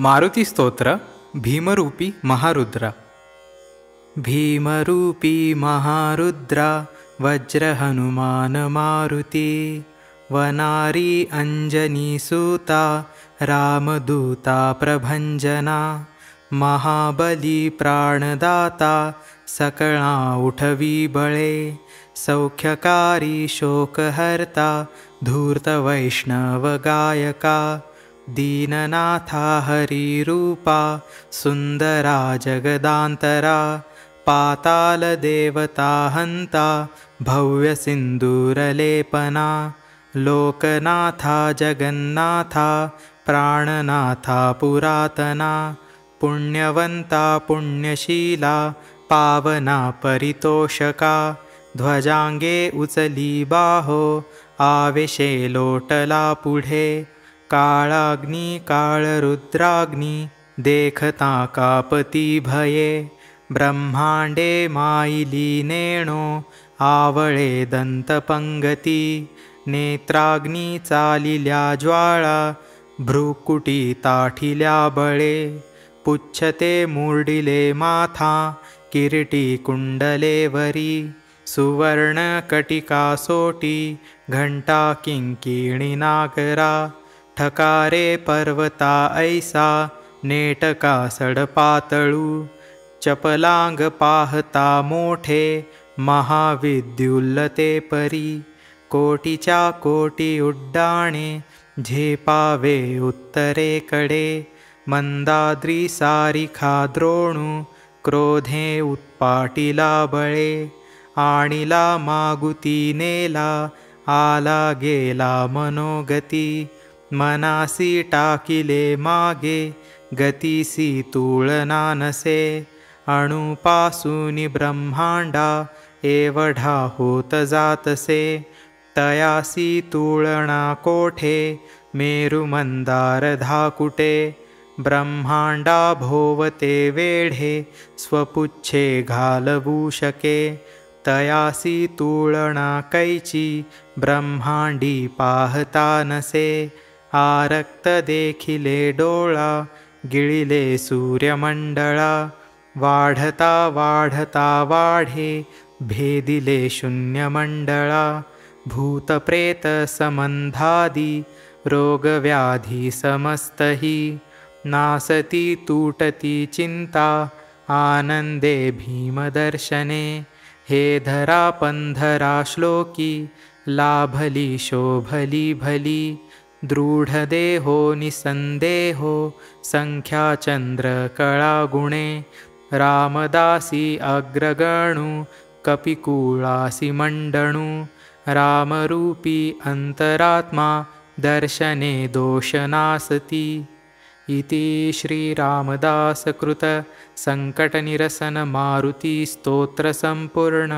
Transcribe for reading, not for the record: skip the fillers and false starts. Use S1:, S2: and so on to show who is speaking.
S1: मारुती स्तोत्र भीमरूपी महारुद्र। भीमरूपी महारुद्र वज्र हनुमान मारुती, वनारी अंजनी सूता रामदूता प्रभंजना, महाबली प्राणदाता सकळा उठवी बळे, सौख्यकारी शोकहर्ता धूर्त वैष्णव गायका, दीननाथा हरिरूपा सुंदरा जगदांतरा, पाताल देवता हंता भव्य सिंदूरलेपना, लोकनाथा जगन्नाथा प्राणनाथा पुरातना, पुण्यवंता पुण्यशीला पावना परितोषका, ध्वजांगे उचली बाहो आवेशे लोटला पुढे, काळाग्नी काळरुद्राग्नी देखता कापती भये, ब्रह्मांडे माईली नेणो आवळे दंतपंगती, नेत्राग्नी चालिल्या ज्वाळा भ्रुकुटी ताठिल्या बळे, पुच्छते मुर्डिले माथा किरीटी कुंडलेवरी, सुवर्ण कटिका सोटी घंटा किंकिणी नागरा, ठकारे पर्वता ऐसा नेटका सडपातळू, चपलांग पाहता मोठे महाविद्युल्लते परी, कोटीच्या कोटी उड्डाणे झेपावे उत्तरेकडे, मंदाद्री सारिखा द्रोणू क्रोधे उत्पाटिला बळे, आणिला मागुती नेला आला गेला मनोगती, मनासी टाकिले मागे गतीसी तुळना नसे, अणुपासूनी ब्रह्मांडा एवढा होत जातसे, तयासी तुळना कोठे मेरु मंदार धाकुटे, ब्रह्मांडा भोवते वेढे स्वपुच्छे घालवू शके, तयासी तुळना कैची ब्रह्मांडी पाहता नसे, आरक्त देखिले डोळा गिळिले सूर्यमंडळा, वाढता वाढता वाढे भेदिले शून्यमंडळा, भूतप्रेत समंधादी रोगव्याधी समस्तही, नासती तुटती चिंता आनंदे भीमदर्शने, हे धरा पंधरा श्लोकी लाभली शोभली भली, दृढ देहो निसंदेहो संख्या चंद्र कळा गुणे, रामदासी अग्रगणू कपिकुळासी मंडणू, रामरूपी अंतरात्मा दर्शने दोषनासती, इति श्रीरामदासकृत संकटनिरसन मारुती स्तोत्र संपूर्ण।